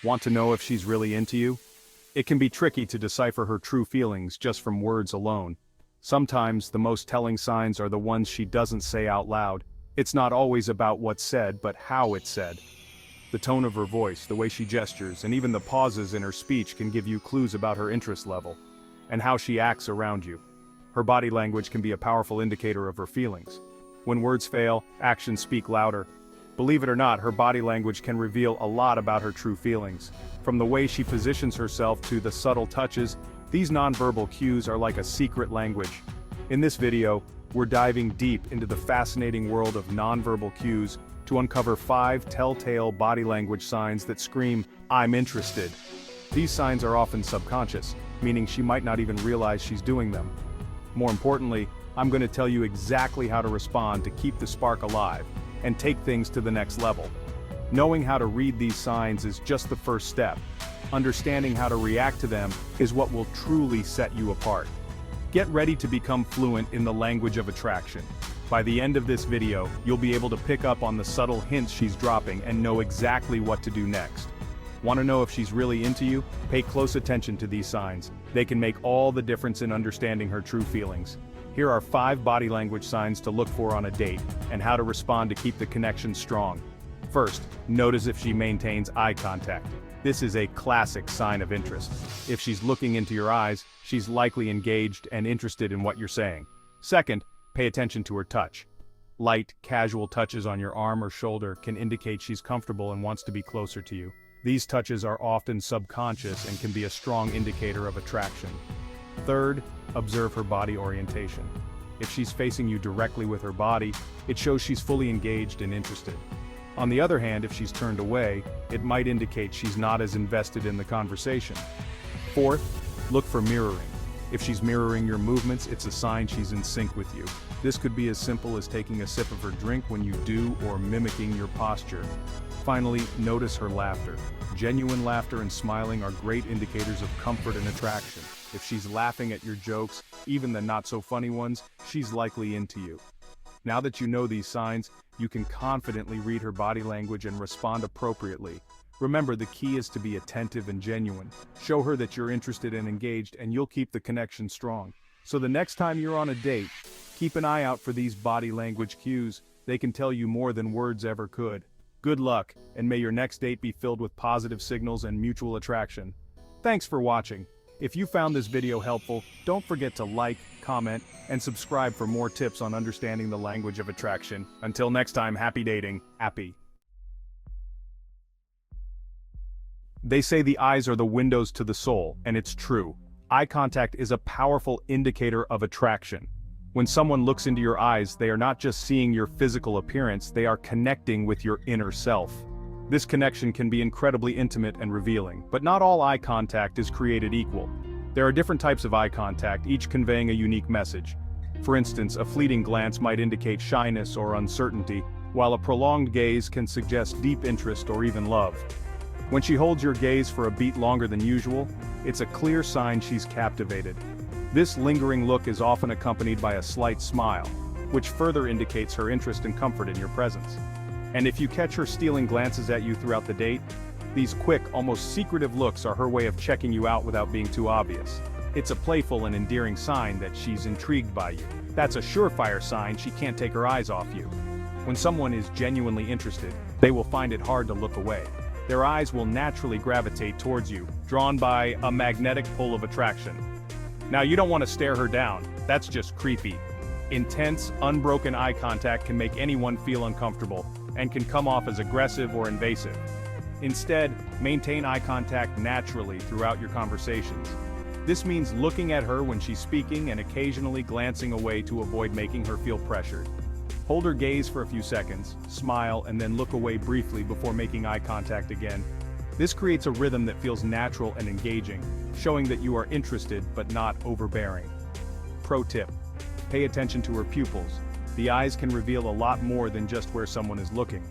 Want to know if she's really into you? It can be tricky to decipher her true feelings just from words alone. Sometimes the most telling signs are the ones she doesn't say out loud. It's not always about what's said, but how it's said. The tone of her voice, the way she gestures, and even the pauses in her speech can give you clues about her interest level, and how she acts around you. Her body language can be a powerful indicator of her feelings. When words fail, actions speak louder. Believe it or not, her body language can reveal a lot about her true feelings. From the way she positions herself to the subtle touches, these nonverbal cues are like a secret language. In this video, we're diving deep into the fascinating world of nonverbal cues to uncover 5 telltale body language signs that scream, "I'm interested." These signs are often subconscious, meaning she might not even realize she's doing them. More importantly, I'm going to tell you exactly how to respond to keep the spark alive and take things to the next level. Knowing how to read these signs is just the first step. Understanding how to react to them is what will truly set you apart. Get ready to become fluent in the language of attraction. By the end of this video, you'll be able to pick up on the subtle hints she's dropping and know exactly what to do next. Want to know if she's really into you? Pay close attention to these signs. They can make all the difference in understanding her true feelings. Here are 5 body language signs to look for on a date, and how to respond to keep the connection strong. First, notice if she maintains eye contact. This is a classic sign of interest. If she's looking into your eyes, she's likely engaged and interested in what you're saying. Second, pay attention to her touch. Light, casual touches on your arm or shoulder can indicate she's comfortable and wants to be closer to you. These touches are often subconscious and can be a strong indicator of attraction. Third, observe her body orientation. If she's facing you directly with her body, it shows she's fully engaged and interested. On the other hand, if she's turned away, it might indicate she's not as invested in the conversation. Fourth, look for mirroring. If she's mirroring your movements, it's a sign she's in sync with you. This could be as simple as taking a sip of her drink when you do, or mimicking your posture. Finally, notice her laughter. Genuine laughter and smiling are great indicators of comfort and attraction. If she's laughing at your jokes, even the not-so-funny ones, she's likely into you. Now that you know these signs, you can confidently read her body language and respond appropriately. Remember, the key is to be attentive and genuine. Show her that you're interested and engaged, and you'll keep the connection strong. So the next time you're on a date, keep an eye out for these body language cues. They can tell you more than words ever could. Good luck, and may your next date be filled with positive signals and mutual attraction. Thanks for watching. If you found this video helpful, don't forget to like, comment, and subscribe for more tips on understanding the language of attraction. Until next time, happy dating, happy. They say the eyes are the windows to the soul, and it's true. Eye contact is a powerful indicator of attraction. When someone looks into your eyes, they are not just seeing your physical appearance, they are connecting with your inner self. This connection can be incredibly intimate and revealing, but not all eye contact is created equal. There are different types of eye contact, each conveying a unique message. For instance, a fleeting glance might indicate shyness or uncertainty, while a prolonged gaze can suggest deep interest or even love. When she holds your gaze for a beat longer than usual, it's a clear sign she's captivated. This lingering look is often accompanied by a slight smile, which further indicates her interest and comfort in your presence. And if you catch her stealing glances at you throughout the date, these quick, almost secretive looks are her way of checking you out without being too obvious. It's a playful and endearing sign that she's intrigued by you. That's a surefire sign she can't take her eyes off you. When someone is genuinely interested, they will find it hard to look away. Their eyes will naturally gravitate towards you, drawn by a magnetic pull of attraction. Now, you don't want to stare her down. That's just creepy. Intense, unbroken eye contact can make anyone feel uncomfortable and can come off as aggressive or invasive. Instead, maintain eye contact naturally throughout your conversations. This means looking at her when she's speaking and occasionally glancing away to avoid making her feel pressured. Hold her gaze for a few seconds, smile, and then look away briefly before making eye contact again. This creates a rhythm that feels natural and engaging, showing that you are interested but not overbearing. Pro tip: pay attention to her pupils. The eyes can reveal a lot more than just where someone is looking.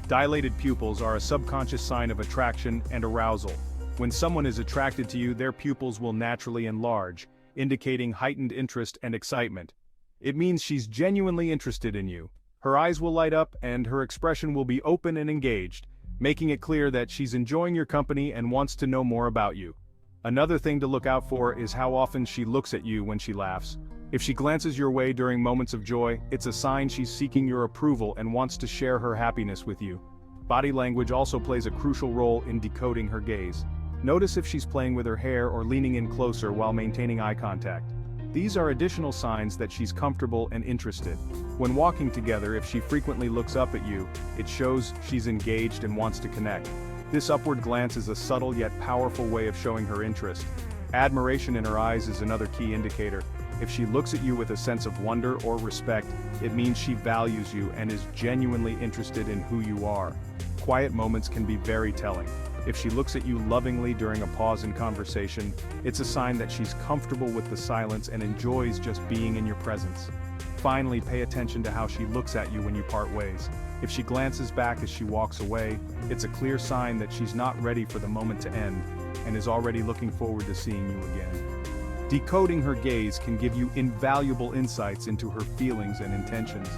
Dilated pupils are a subconscious sign of attraction and arousal. When someone is attracted to you, their pupils will naturally enlarge, indicating heightened interest and excitement. It means she's genuinely interested in you. Her eyes will light up and her expression will be open and engaged, making it clear that she's enjoying your company and wants to know more about you. Another thing to look out for is how often she looks at you when she laughs. If she glances your way during moments of joy, it's a sign she's seeking your approval and wants to share her happiness with you. Body language also plays a crucial role in decoding her gaze. Notice if she's playing with her hair or leaning in closer while maintaining eye contact. These are additional signs that she's comfortable and interested. When walking together, if she frequently looks up at you, it shows she's engaged and wants to connect. This upward glance is a subtle yet powerful way of showing her interest. Admiration in her eyes is another key indicator. If she looks at you with a sense of wonder or respect, it means she values you and is genuinely interested in who you are. Quiet moments can be very telling. If she looks at you lovingly during a pause in conversation, it's a sign that she's comfortable with the silence and enjoys just being in your presence. Finally, pay attention to how she looks at you when you part ways. If she glances back as she walks away, it's a clear sign that she's not ready for the moment to end, and is already looking forward to seeing you again. Decoding her gaze can give you invaluable insights into her feelings and intentions.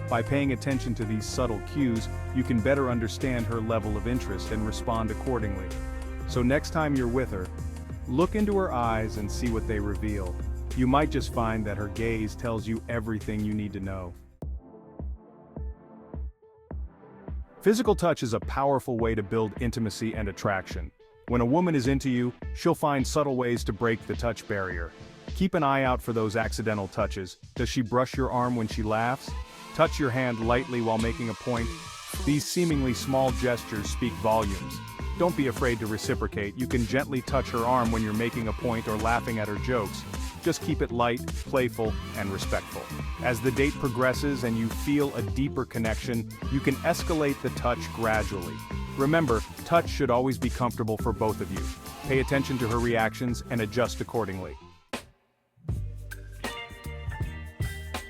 By paying attention to these subtle cues, you can better understand her level of interest and respond accordingly. So next time you're with her, look into her eyes and see what they reveal. You might just find that her gaze tells you everything you need to know. Physical touch is a powerful way to build intimacy and attraction. When a woman is into you, she'll find subtle ways to break the touch barrier. Keep an eye out for those accidental touches. Does she brush your arm when she laughs? Touch your hand lightly while making a point. These seemingly small gestures speak volumes. Don't be afraid to reciprocate. You can gently touch her arm when you're making a point or laughing at her jokes. Just keep it light, playful, and respectful. As the date progresses and you feel a deeper connection, you can escalate the touch gradually. Remember, touch should always be comfortable for both of you. Pay attention to her reactions and adjust accordingly.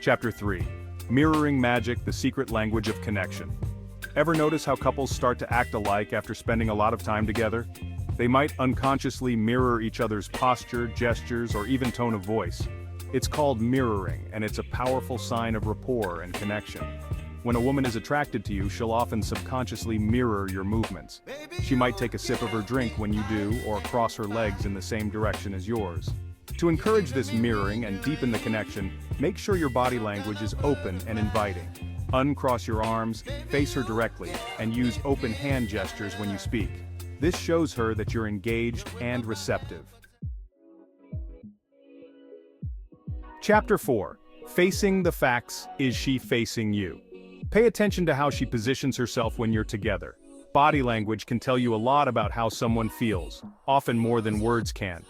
Chapter 3. Mirroring Magic, the Secret Language of Connection. Ever notice how couples start to act alike after spending a lot of time together? They might unconsciously mirror each other's posture, gestures, or even tone of voice. It's called mirroring, and it's a powerful sign of rapport and connection. When a woman is attracted to you, she'll often subconsciously mirror your movements. She might take a sip of her drink when you do, or cross her legs in the same direction as yours. To encourage this mirroring and deepen the connection, make sure your body language is open and inviting. Uncross your arms, face her directly, and use open hand gestures when you speak. This shows her that you're engaged and receptive. Chapter 4. Facing the facts. Is she facing you? Pay attention to how she positions herself when you're together. Body language can tell you a lot about how someone feels, often more than words can.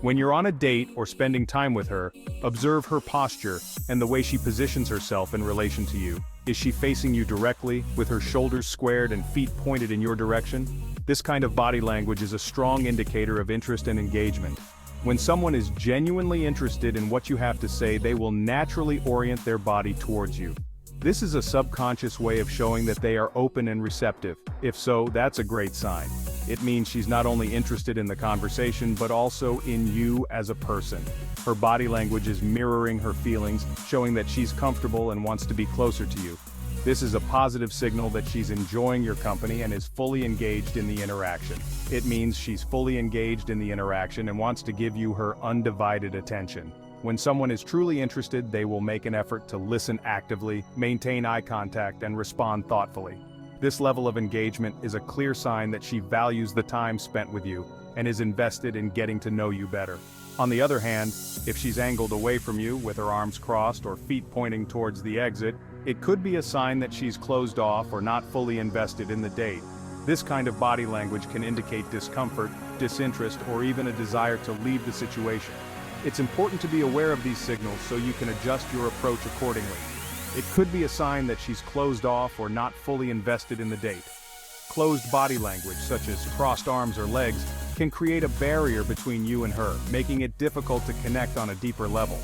When you're on a date or spending time with her, observe her posture and the way she positions herself in relation to you. Is she facing you directly, with her shoulders squared and feet pointed in your direction? This kind of body language is a strong indicator of interest and engagement. When someone is genuinely interested in what you have to say, they will naturally orient their body towards you. This is a subconscious way of showing that they are open and receptive. If so, that's a great sign. It means she's not only interested in the conversation, but also in you as a person. Her body language is mirroring her feelings, showing that she's comfortable and wants to be closer to you. This is a positive signal that she's enjoying your company and is fully engaged in the interaction. It means she's fully engaged in the interaction and wants to give you her undivided attention. When someone is truly interested, they will make an effort to listen actively, maintain eye contact, and respond thoughtfully. This level of engagement is a clear sign that she values the time spent with you and is invested in getting to know you better. On the other hand, if she's angled away from you with her arms crossed or feet pointing towards the exit, it could be a sign that she's closed off or not fully invested in the date. This kind of body language can indicate discomfort, disinterest, or even a desire to leave the situation. It's important to be aware of these signals so you can adjust your approach accordingly. It could be a sign that she's closed off or not fully invested in the date. Closed body language, such as crossed arms or legs, can create a barrier between you and her, making it difficult to connect on a deeper level.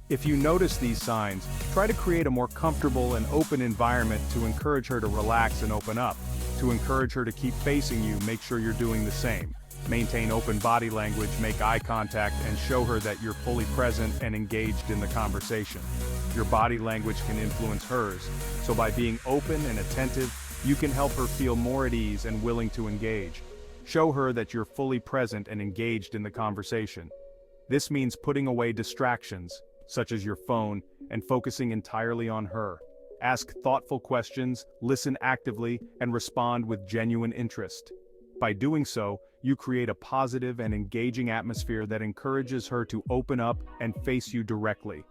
If you notice these signs, try to create a more comfortable and open environment to encourage her to relax and open up. To encourage her to keep facing you, make sure you're doing the same. Maintain open body language, make eye contact, and show her that you're fully present and engaged in the conversation. Your body language can influence hers, so by being open and attentive, You can help her feel more at ease and willing to engage. Show her that you're fully present and engaged in the conversation. This means putting away distractions, such as your phone, and focusing entirely on her. Ask thoughtful questions, listen actively, and respond with genuine interest. By doing so, you create a positive and engaging atmosphere that encourages her to open up and face you directly.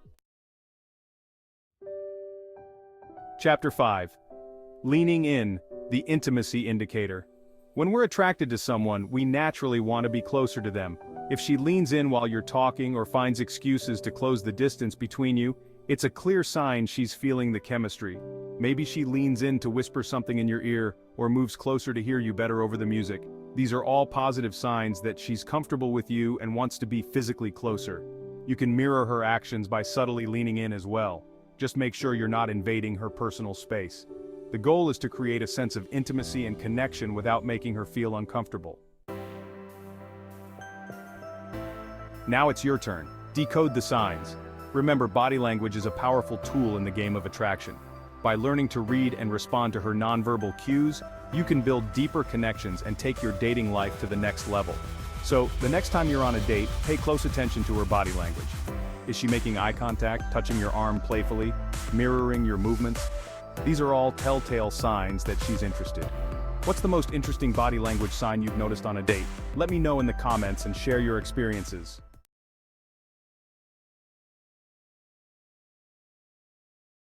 Chapter 5. Leaning in, the intimacy indicator. When we're attracted to someone, we naturally want to be closer to them. If she leans in while you're talking or finds excuses to close the distance between you, it's a clear sign she's feeling the chemistry. Maybe she leans in to whisper something in your ear, or moves closer to hear you better over the music. These are all positive signs that she's comfortable with you and wants to be physically closer. You can mirror her actions by subtly leaning in as well. Just make sure you're not invading her personal space. The goal is to create a sense of intimacy and connection without making her feel uncomfortable. Now it's your turn. Decode the signs. Remember, body language is a powerful tool in the game of attraction. By learning to read and respond to her nonverbal cues, you can build deeper connections and take your dating life to the next level. So, the next time you're on a date, pay close attention to her body language. Is she making eye contact, touching your arm playfully, mirroring your movements? These are all telltale signs that she's interested. What's the most interesting body language sign you've noticed on a date? Let me know in the comments and share your experiences.